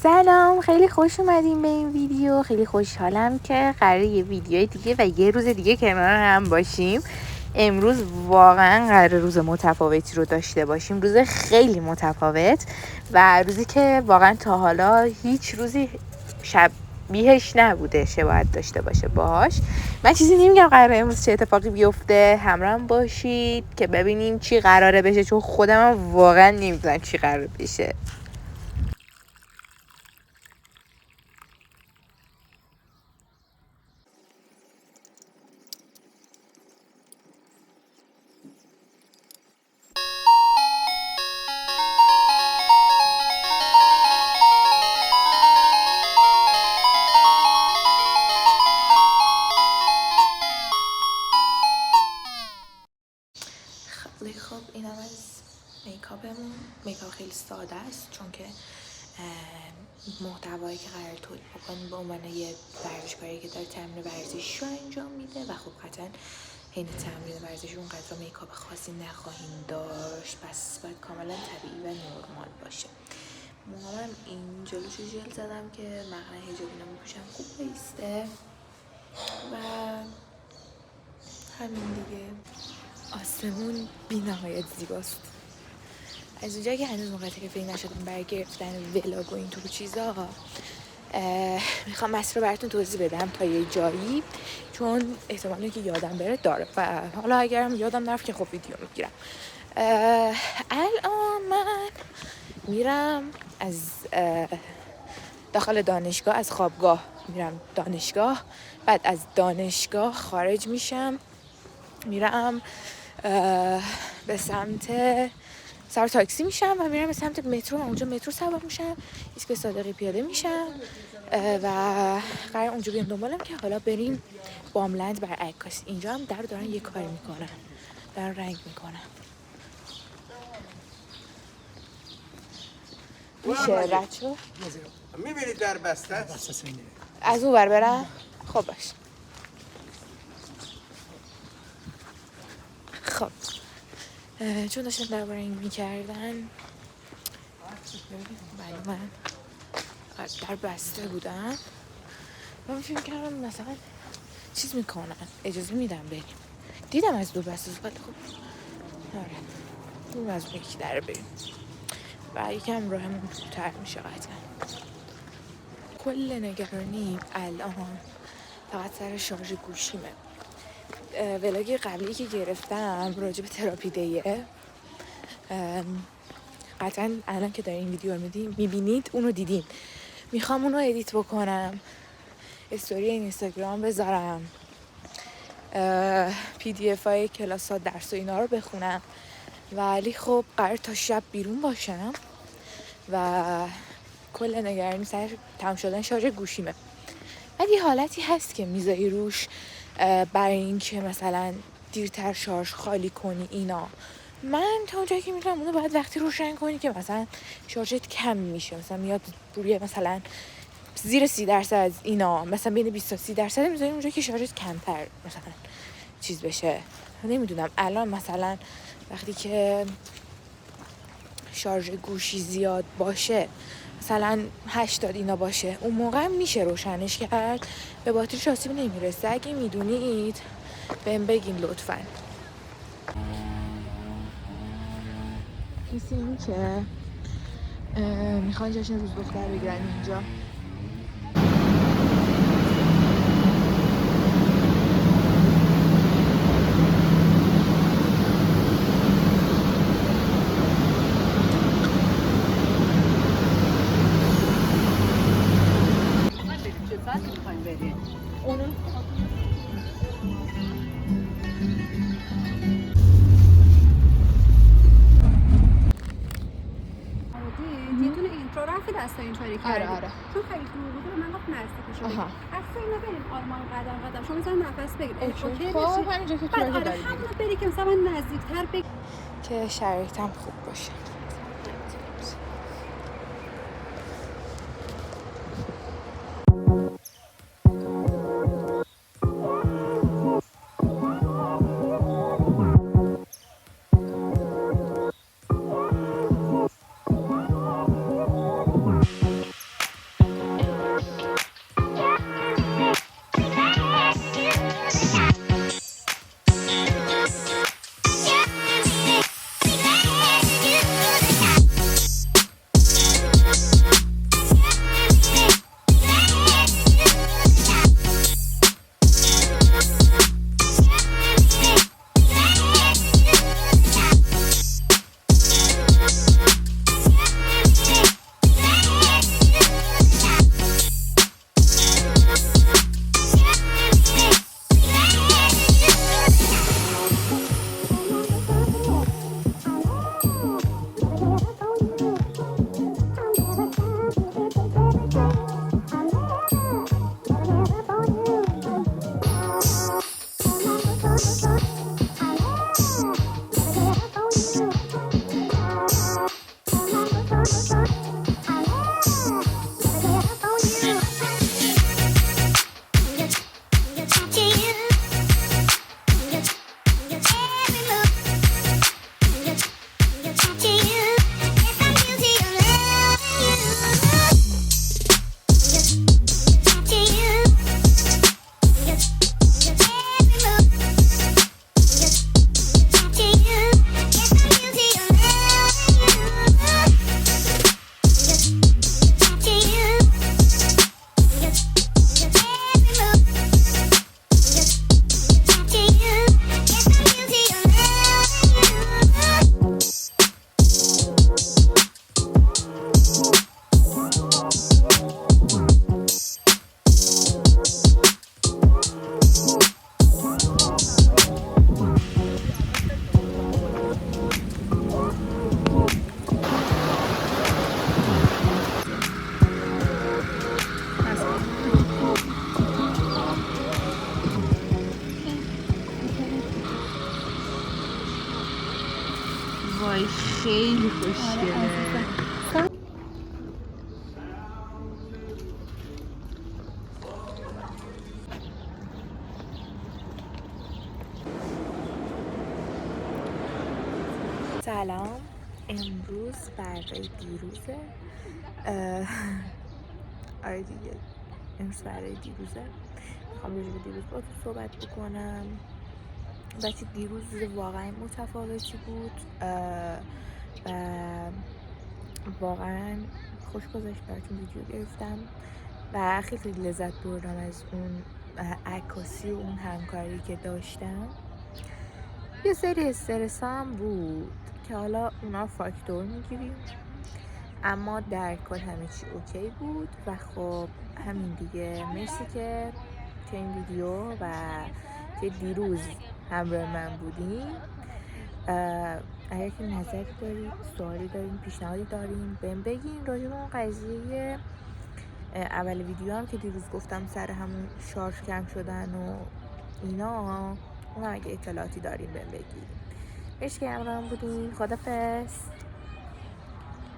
سلام، خیلی خوش اومدیم به این ویدیو. خیلی خوشحالم که قراره یه ویدیوی دیگه و یه روز دیگه کنار هم باشیم. امروز واقعا قراره روز متفاوتی رو داشته باشیم، روز خیلی متفاوت و روزی که واقعا تا حالا هیچ روزی شبیهش نبوده باید داشته باشه باهاش. من چیزی نمیگم قراره امروز چه اتفاقی بیفته، همراهم باشید که ببینیم چی قراره بشه، چون خودم واقعا نمیدونم چی قراره بشه. خب اینم از میکاپمون. میکاپ خیلی ساده است چون که محتوایی که قرار تولید بکنیم به عنوان یه ورزشکاری که داره تمرین ورزشی رو انجام میده و خب قطعا حین تمرین ورزشی اونقدر میکاپ خاصی نخواهیم داشت، پس باید کاملا طبیعی و نرمال باشه. موهامم این جلوشو ژل زدم که مقنعه حجاب اینا میپوشم خوب بایسته و همین دیگه. آسمون بی‌نهایت زیباست. از اونجایی که هنوز موقع تلفنی نشدم برای گرفتن ولاگ و اینطور چیزا، میخوام مسیر رو براتون توضیح بدم تا یه جایی، چون احتمالی که یادم بره داره و حالا اگرم یادم نرفت که خب ویدیو میگیرم. الان من میرم از داخل دانشگاه، از خوابگاه میرم دانشگاه، بعد از دانشگاه خارج میشم، میرم به سمت سوار تاکسی میشم و میرم به سمت مترو. اونجا مترو سوار میشم، ایستگاه صادقی پیاده میشم و قرار اونجا بیام دنبالم که حالا بریم باملند بر عکاسی. اینجا هم دارن یه کاری میکنن، دارن رنگ میکنن. میشه رد شو؟ میبینید در بسته از اون ور برم؟ خب باش. خب چون داشتن درباره این میکردن، من در بسته بودم و من فکر کردم مثلا چیز میکنن، اجازه میدم بریم. دیدم از دو بسته ولی خب آره این از یکی در بریم و یکم راهمون دورتر میشه. قطعا کل نگرانی الان فقط سر شارژ گوشیمه. ولاگ قبلی که گرفتم راجع به تراپی دیه، قطعا الان که دارین این ویدیو رو میبینید اونو دیدین. میخوام اونو ادیت بکنم، استوری اینستاگرام بذارم، پی دی اف های کلاس ها درس و اینا رو بخونم، ولی خب قرار تا شب بیرون باشم و کل نگرانی سر تمام شدن شارژ گوشیمه. ولی حالتی هست که میذاری روش برای این که مثلا دیرتر شارژ خالی کنی اینا. من تا اونجایی که میدونم اونو باید وقتی روشن کنی که مثلا شارژت کم میشه، مثلا میاد روی مثلا زیر 30% از اینا، مثلا بین 20 تا 30% میذاری اونجا که شارژت کمتر مثلا چیز بشه. نمیدونم الان مثلا وقتی که شارژ گوشی زیاد باشه، مثلا 80 اینا باشه، اون موقع میشه روشنش کرد، به باتریش آسیب نمیرسه. اگه میدونید بهم بگین لطفاً. مثل این که میخوان جشن روز دختر بگیرن اینجا. یه دونه اینترو رفت دستا اینطوری کردی. آره. چون خیلی طول بود من گفت نزدیک شد. اصلا اینا بریم آرمان قدم شما مثلا نفس بگیر. خب همینجا که تو آره همون بری که مثلا نزدیک‌تر بگیر که شرایطم خوب باشه. وای خیلی خوشگله. سلام، امروز برای دیروزه. آره دیگه، امروز برای دیروزه. میخوام راجع به دیروز با تو صحبت بکنم. بچه دیروز واقعا متفاوتی بود و واقعا خوش گذشت. براتون ویدیو گرفتم و خیلی لذت بردم از اون عکاسی و اون همکاری که داشتم. یه سری استرس هم بود که حالا اونا فاکتور میگیریم، اما در کل همه چی اوکی بود و خب همین دیگه. مرسی که این ویدیو و که دیروز همراه من بودین. اگر که نظری دارید، سوالی دارین، پیشنهادی دارین، بهم بگین راجع به اون قضیه اول ویدیو هم که دیروز گفتم سر همون شارژ کم شدن و اینا. اون اگه اطلاعاتی دارین بهم بگین. مرسی که همراه من بودین. خدافظ.